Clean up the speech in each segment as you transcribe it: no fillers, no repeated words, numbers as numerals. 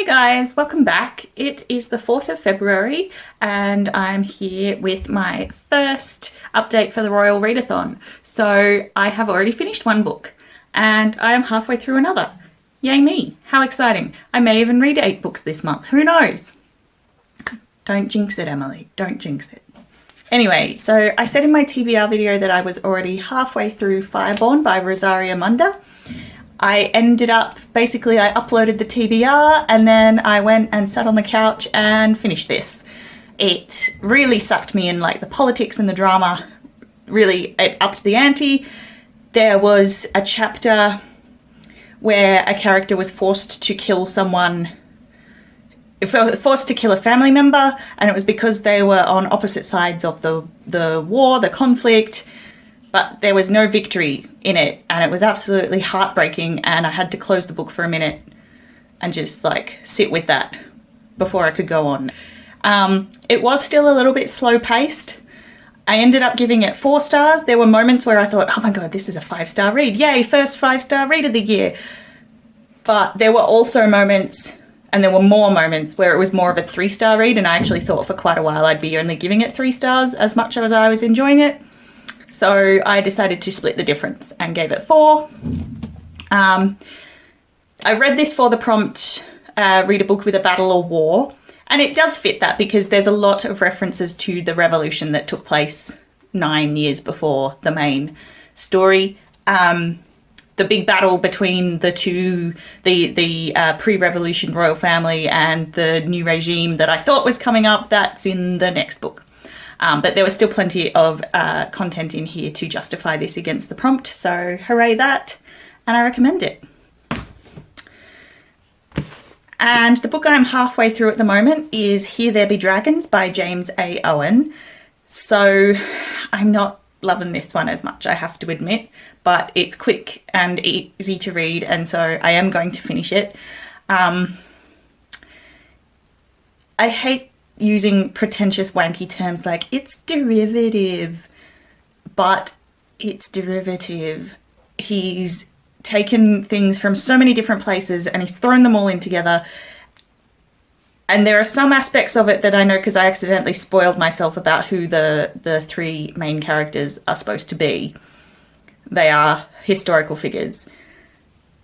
Hey guys, welcome back. It is the 4th of February and I'm here with my first update for the Royal Readathon. So I have already finished one book and I am halfway through another. Yay me, how exciting. I may even read 8 books this month, who knows? Don't jinx it, Emily, don't jinx it. Anyway, so I said in my TBR video that I was already halfway through Fireborn by Rosaria Munda. I ended up, basically I uploaded the TBR and then I went and sat on the couch and finished this. It really sucked me in, like the politics and the drama, really it upped the ante. There was a chapter where a character was forced to kill someone, forced to kill a family member, and it was because they were on opposite sides of the war, the conflict. But there was no victory in it and it was absolutely heartbreaking, and I had to close the book for a minute and just like sit with that before I could go on. It was still a little bit slow paced. I ended up giving it 4 stars. There were moments where I thought, oh my god, this is a 5-star read. Yay, first 5-star read of the year. But there were also moments, and there were more moments, where it was more of a 3-star read, and I actually thought for quite a while I'd be only giving it 3 stars as much as I was enjoying it. So I decided to split the difference and gave it 4. I read this for the prompt, read a book with a battle or war, and it does fit that because there's a lot of references to the revolution that took place 9 years before the main story. The big battle between the two, the pre-revolution royal family and the new regime that I thought was coming up, that's in the next book. But there was still plenty of content in here to justify this against the prompt, so hooray that, and I recommend it. And the book I'm halfway through at the moment is Here There Be Dragons by James A. Owen. So I'm not loving this one as much, I have to admit, but it's quick and easy to read, and so I am going to finish it. I hate using pretentious wanky terms like it's derivative, but it's derivative. He's taken things from so many different places and he's thrown them all in together, and there are some aspects of it that I know because I accidentally spoiled myself about who the 3 main characters are supposed to be. They are historical figures.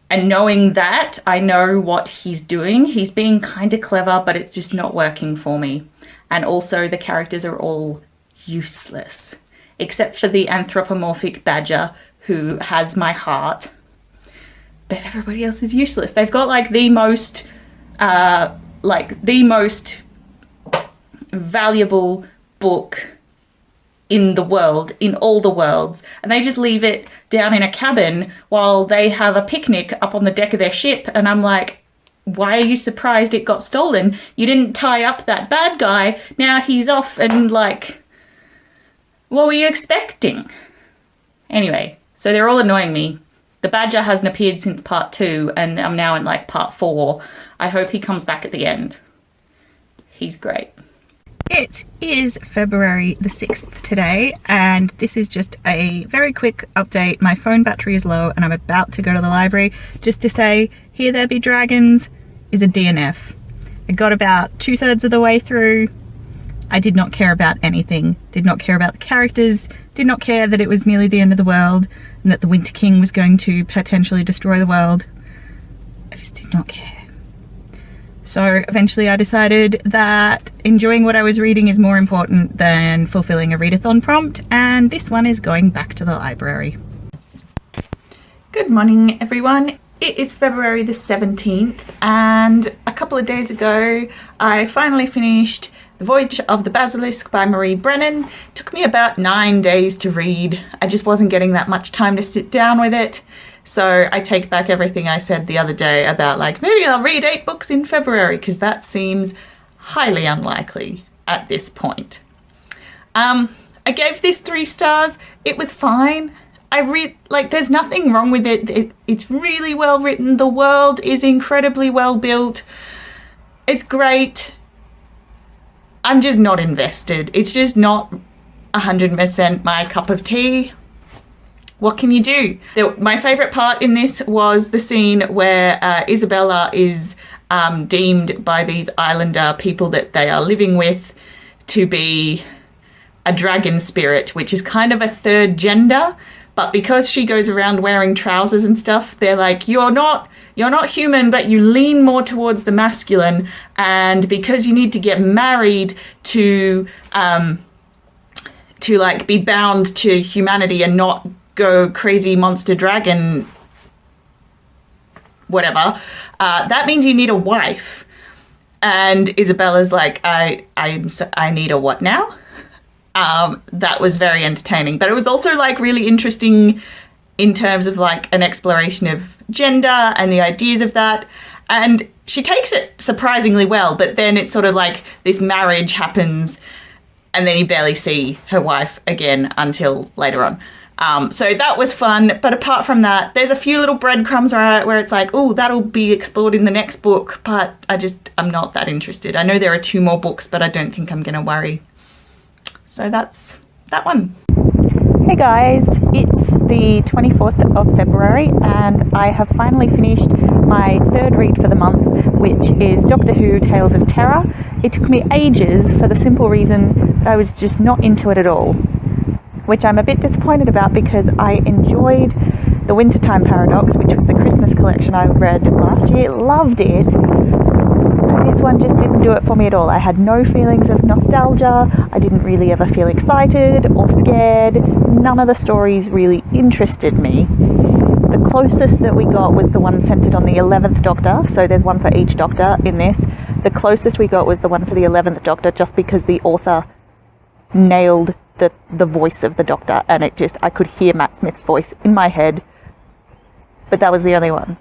And knowing that, I know what he's doing. He's being kind of clever, but it's just not working for me. And also the characters are all useless, except for the anthropomorphic badger who has my heart. But everybody else is useless. They've got like the most valuable book in the world, in all the worlds, and they just leave it down in a cabin while they have a picnic up on the deck of their ship, and I'm like, why are you surprised it got stolen? You didn't tie up that bad guy, now he's off, and like, what were you expecting? Anyway, so they're all annoying me. The badger hasn't appeared since part 2, and I'm now in like part 4. I hope he comes back at the end. He's great. It is February the 6th today, and this is just a very quick update. My phone battery is low and I'm about to go to the library, just to say Here There Be Dragons is a DNF. I got about 2/3 of the way through. I did not care about anything, did not care about the characters, did not care that it was nearly the end of the world and that the Winter King was going to potentially destroy the world. I just did not care. So eventually I decided that enjoying what I was reading is more important than fulfilling a readathon prompt, and this one is going back to the library. Good morning everyone. It is February the 17th, and a couple of days ago I finally finished The Voyage of the Basilisk by Marie Brennan. It took me about 9 days to read. I just wasn't getting that much time to sit down with it. So I take back everything I said the other day about like, maybe I'll read 8 books in February, because that seems highly unlikely at this point. I gave this 3 stars. It was fine. There's nothing wrong with it. It's really well written. The world is incredibly well built. It's great. I'm just not invested. It's just not 100% my cup of tea. What can you do? My favourite part in this was the scene where Isabella is deemed by these islander people that they are living with to be a dragon spirit, which is kind of a third gender. But because she goes around wearing trousers and stuff, they're like, you're not human, but you lean more towards the masculine. And because you need to get married to like be bound to humanity and not go crazy monster dragon, whatever, that means you need a wife. And Isabella's like, I need a what now? That was very entertaining, but it was also like really interesting in terms of like an exploration of gender and the ideas of that. And she takes it surprisingly well, but then it's sort of like this marriage happens and then you barely see her wife again until later on. So that was fun. But apart from that, there's a few little breadcrumbs where it's like, oh, that'll be explored in the next book. But I'm not that interested. I know there are 2 more books, but I don't think I'm going to worry. So that's that one. Hey guys, it's the 24th of February and I have finally finished my 3rd read for the month, which is Doctor Who Tales of Terror. It took me ages for the simple reason that I was just not into it at all, which I'm a bit disappointed about because I enjoyed The Wintertime Paradox, which was the Christmas collection I read last year. Loved it. And this one just didn't do it for me at all. I had no feelings of nostalgia. I didn't really ever feel excited or scared. None of the stories really interested me. The closest that we got was the one centered on the 11th Doctor. So there's one for each Doctor in this. The closest we got was the one for the 11th Doctor, just because the author nailed the voice of the Doctor, and I could hear Matt Smith's voice in my head, but that was the only one.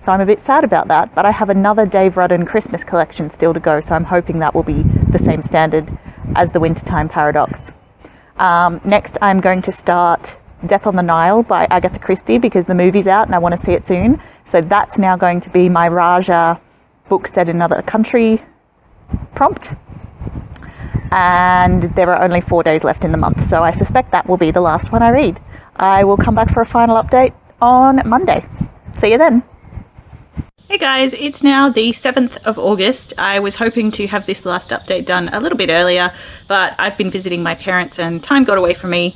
So I'm a bit sad about that, but I have another Dave Rudden Christmas collection still to go, so I'm hoping that will be the same standard as the Wintertime Paradox. Next, I'm going to start Death on the Nile by Agatha Christie because the movie's out and I want to see it soon. So that's now going to be my Raja book set in another country prompt. And there are only 4 days left in the month, so I suspect that will be the last one I read. I will come back for a final update on Monday. See you then. Hey guys, it's now the 7th of August. I was hoping to have this last update done a little bit earlier, but I've been visiting my parents and time got away from me.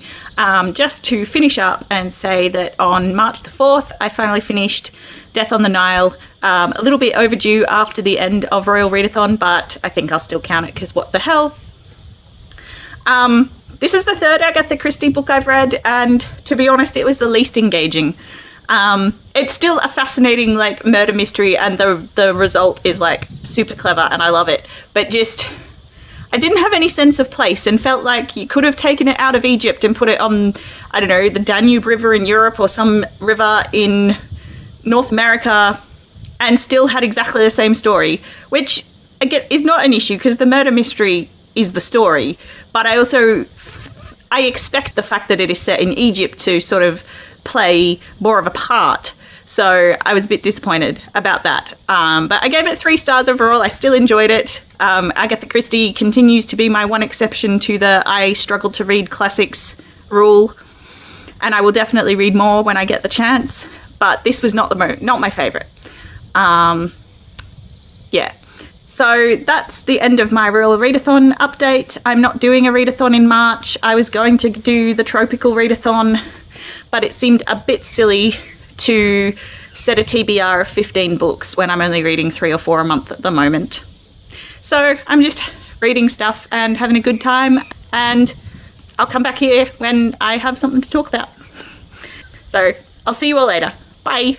Just to finish up and say that on March the 4th, I finally finished Death on the Nile. A little bit overdue after the end of Royal Readathon, but I think I'll still count it because what the hell. This is the 3rd Agatha Christie book I've read, and to be honest, it was the least engaging. It's still a fascinating like murder mystery, and the result is like super clever and I love it, but just I didn't have any sense of place and felt like you could have taken it out of Egypt and put it on, I don't know, the Danube River in Europe or some river in North America and still had exactly the same story, which again is not an issue because the murder mystery is the story, but I expect the fact that it is set in Egypt to sort of play more of a part. So I was a bit disappointed about that. But I gave it 3 stars overall. I still enjoyed it. Agatha Christie continues to be my one exception to the I struggle to read classics rule. And I will definitely read more when I get the chance. But this was not my favourite. Yeah. So that's the end of my Royal Readathon update. I'm not doing a readathon in March. I was going to do the tropical readathon, but it seemed a bit silly to set a TBR of 15 books when I'm only reading 3 or 4 a month at the moment. So I'm just reading stuff and having a good time, and I'll come back here when I have something to talk about. So I'll see you all later. Bye.